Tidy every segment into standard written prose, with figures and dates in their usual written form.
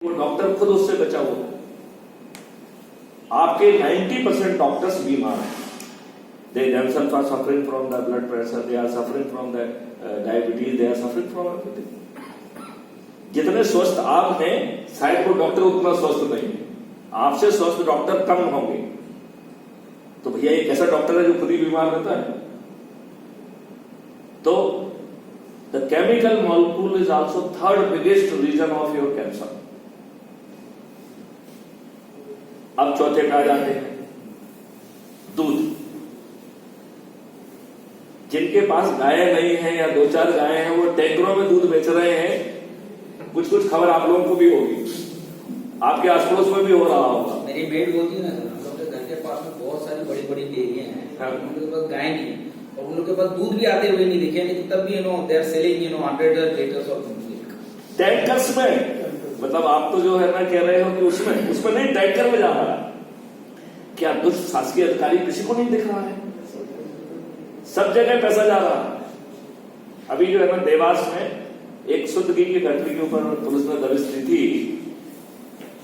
वो डॉक्टर खुद उससे बचा हुआ है। आपके 90% डॉक्टर्स बीमार हैं। They themselves are suffering from the blood pressure, they are suffering from the diabetes, they are suffering from everything. जितने स्वस्थ आप हैं, शायद वो डॉक्टर उतना स्वस्थ नहीं है। आपसे स्वस्थ डॉक्टर कम होंगे। तो भैया एक ऐसा डॉक्टर है जो खुद ही बीमार रहता है। तो the chemical molecule is also third biggest reason of your cancer. अब चौथे पे आ जाते हैं, दूध। जिनके पास गायें नहीं है या 2-4 गायें हैं, वो टैंकरों में दूध बेच रहे हैं। कुछ खबर आप लोगों को भी होगी, आपके आस पड़ोस में भी हो रहा होगा। मेरी मेड बोलती है ना, हम लोग के घर के पास में बहुत सारी बड़ी बड़ी डेयरियां हैं। हाँ। उनके पास गाय नहीं है और उन लोग के पास दूध भी आते हुए नहीं दिखे, लेकिन तब भी they are selling 100 litres of milk tankers में। मतलब आप तो जो है ना कह रहे हो कि उसमें नहीं, टैंकर में जा रहा है। क्या दुष्ट शासकीय अधिकारी किसी को नहीं दिख रहा है? सब जगह पैसा जा रहा है। अभी जो है ना देवास में एक शुद्ध घी की फैक्ट्री के ऊपर पुलिस ने दबिश दी थी।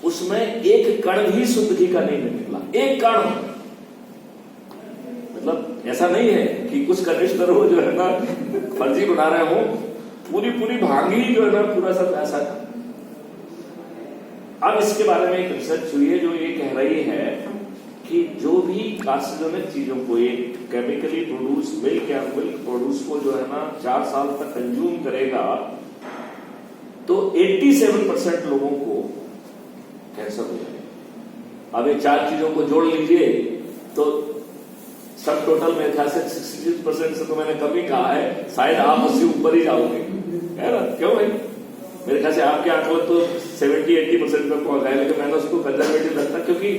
उसमें एक कण भी शुद्ध घी का नहीं निकला, एक कण। मतलब ऐसा नहीं है कि कुछ कनिष्ठ हो जो है ना फर्जी बना रहे हो, पूरी भांगी जो है ना पूरा सब ऐसा था। अब इसके बारे में एक रिसर्च हुई है जो ये कह रही है कि जो भी कार्सिनोजेनिक चीजों को, एक केमिकली प्रोड्यूस मिल्क या मिल्क प्रोड्यूस को जो है ना 4 साल तक कंज्यूम करेगा तो 87% लोगों को कैंसर हो जाएगा। अब ये 4 चीजों को जोड़ लीजिए तो सब टोटल मेरे ख्याल से 66% से तो मैंने कम ही कहा है, शायद आप उससे ऊपर ही जाओगे, है ना? क्यों भाई? मेरे ख्याल से आपके आंकड़े तो 70-80% पे पहुंच गए, लेकिन मैंने उसको कंजर्वेटिव रखा क्योंकि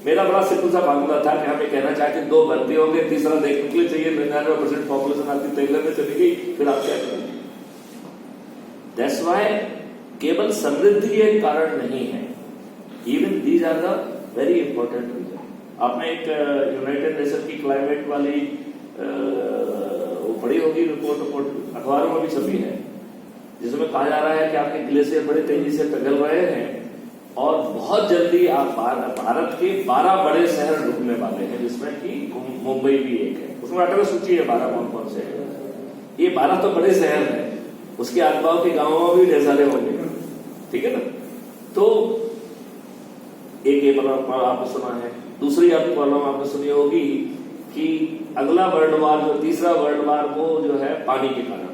मेरा बड़ा सिंपल सा फार्मूला था कि हम ये कहना चाहते 2 भर्ती होंगे, तीसरा देखने के लिए चाहिए, 99% पॉपुलेशन आपकी तेलर में चली गई, फिर आप क्या करेंगे? दैट्स व्हाई केवल समृद्धि एक कारण नहीं है। Even these are the very important reason. आपने एक यूनाइटेड नेशन की क्लाइमेट वाली वो पढ़ी होगी रिपोर्ट, अखबारों में भी छपी है, जिसमें कहा जा रहा है कि आपके ग्लेशियर बड़े तेजी से पिघल रहे हैं और बहुत जल्दी आप भारत के 12 बड़े शहर डूबने वाले हैं, जिसमें कि मुंबई भी एक है। उसमें अटल सूची है 12 कौन से है। ये 12 तो बड़े शहर हैं, उसके आसपास के गांवों में भी ढेर सारे होंगे, ठीक है ना? तो एक ये प्रॉब्लम आपने सुना है। दूसरी आपकी प्रॉब्लम आपने सुनी होगी कि अगला वर्ल्ड वार, जो तीसरा वर्ल्ड वार, वो जो है पानी के कारण,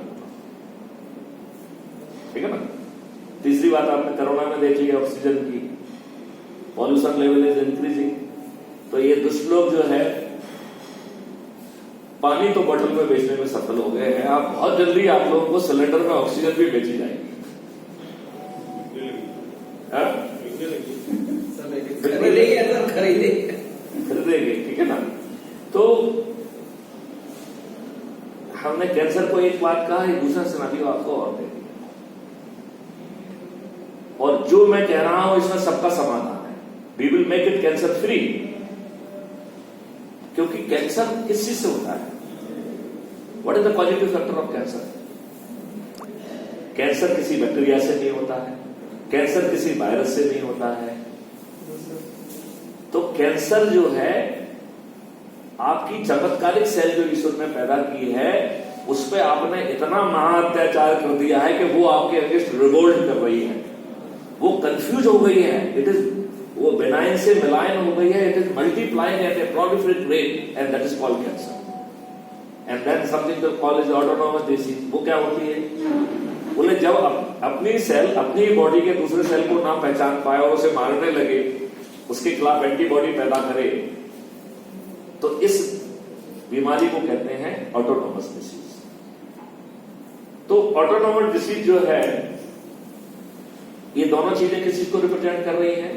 ठीक है ना? तीसरी बात आपने कोरोना में देख ली, ऑक्सीजन की पॉल्यूशन लेवल इज इंक्रीजिंग। तो ये दुष्ट लोग जो है पानी तो बोतल में बेचने में सफल हो गए हैं। आप बहुत जल्दी आप लोगों को सिलेंडर में ऑक्सीजन भी बेची जाएगी। खरीदेंगे, ठीक है ना? तो हमने कैंसर को एक बात कहा, एक दूसरा सिनेरियो आपको और दे दिया। और जो मैं कह रहा हूं इसमें सबका समाधान है। We will make it cancer free. क्योंकि कैंसर किस चीज से होता है? What is the positive factor of cancer? Cancer किसी बैक्टीरिया से नहीं होता है, कैंसर किसी वायरस से नहीं होता है। तो कैंसर जो है आपकी चमत्कारिक सेल जो ईश्वर ने पैदा की है, उस पर आपने इतना महाअत्याचार कर दिया है कि वो आपके अगेंस्ट रिवोल्ट कर रही है, वो कंफ्यूज हो गई है। इट इज वो बेनाइन से मिलाइन हो गई है। It is multiplying at a proliferate rate and that is called cancer. And then something that called is autonomous disease. वो क्या होती है? बोले जब अपनी सेल अपनी बॉडी के दूसरे सेल को ना पहचान पाए और उसे मारने लगे, उसके खिलाफ एंटीबॉडी पैदा करे, तो इस बीमारी को कहते हैं ऑटोनोमस डिसीज। तो ऑटोनोमस डिसीज जो है, ये दोनों चीजें किस चीज को रिप्रेजेंट कर रही हैं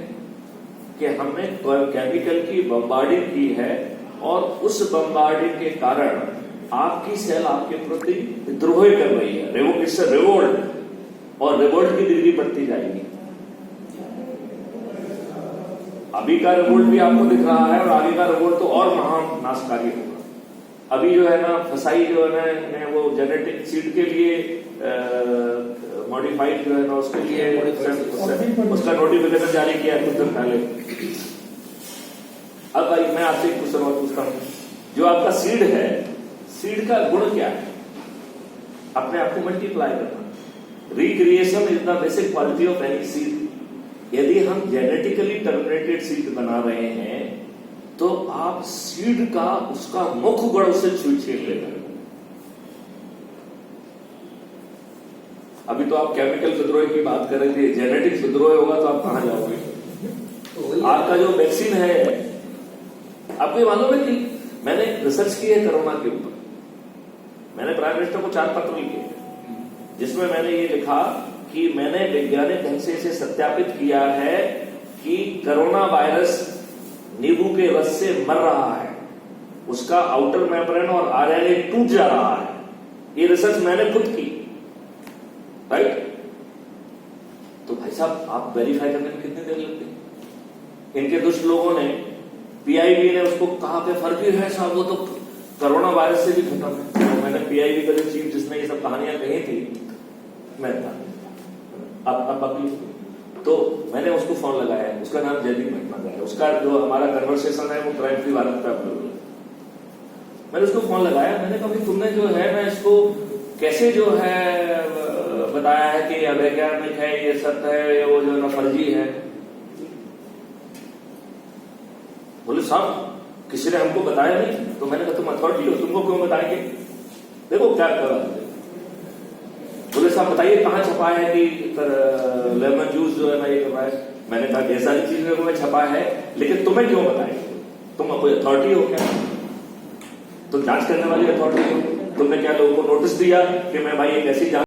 कि हमने केमिकल की बम्बार्डिंग की है और उस बम्बार्डिंग के कारण आपकी सेल आपके प्रति विद्रोह कर रही है। इससे रिवोल्ट, और रिवोल्ट की डिग्री बढ़ती जाएगी। अभी का रिवोल्ट भी आपको दिख रहा है और आगे का रिवोल्ट तो और महान नाशकारी होगा। अभी जो है ना फसाई जो है ना वो जेनेटिक सीड के लिए मॉडिफाइड जो है ना उसके लिए Modified उसका नोटिफिकेशन जारी किया है कुछ दिन पहले। अब भाई मैं आपसे एक क्वेश्चन और पूछता हूँ, जो आपका सीड है, सीड का गुण क्या है? अपने आप को मल्टीप्लाई करना। Recreation is the basic quality of any seed. यदि हम जेनेटिकली टर्मिनेटेड सीड बना रहे हैं तो आप सीड का उसका मुख्य गुण उससे छीन लेना। अभी तो आप केमिकल विद्रोह की बात कर रहे थे, जेनेटिक्स विद्रोह होगा तो आप कहां जाओगे? तो आपका जो वैक्सीन है, आपको ये मालूम है कि मैंने रिसर्च की है कोरोना के ऊपर। मैंने प्राइम मिनिस्टर को 4 पत्र लिखे जिसमें मैंने ये लिखा कि मैंने वैज्ञानिक ढंग से इसे सत्यापित किया है कि कोरोना वायरस नींबू के रस से मर रहा है, उसका आउटर मेम्ब्रेन और आरएनए टूट जा रहा है। ये रिसर्च मैंने खुद की, राइट? तो भाई साहब आप वेरीफाई करने में कितनी देर लगती है? इनके दुष्ट लोगों ने, पीआईबी ने उसको कहा कि फर्जी है साहब, वो तो कोरोना वायरस से भी खत्म है। तो मैंने पीआईबी का जो चीफ जिसने ये सब कहानियां कही थी, मैं था अब तो मैंने उसको फोन लगाया, उसका नाम जयदीप भटनागर है, उसका जो हमारा कन्वर्सेशन है वो क्राइम फ्री भारत पे अपलोड है। मैंने उसको फोन लगाया, मैंने कहा भाई तुमने जो है ना इसको कैसे जो है बताया है कि अवैज्ञानिक है, ये सत्य है, ये वो जो है ना फर्जी है? बोले साहब किसी ने हमको बताया नहीं। तो मैंने कहा तुम अथॉरिटी हो, तुमको क्यों बताएंगे? देखो क्या कर रहा है। बोले साहब बताइए कहां छपा है कि लेमन जूस जो है ना ये कर रहा है? मैंने कहा ढेर सारी चीजों में छपा है, लेकिन तुम्हें क्यों बताएंगे? तुम कोई अथॉरिटी हो क्या? तुम जांच करने वाली अथॉरिटी हो? तुमने क्या लोगों को नोटिस दिया कि मैं भाई एक ऐसी जांच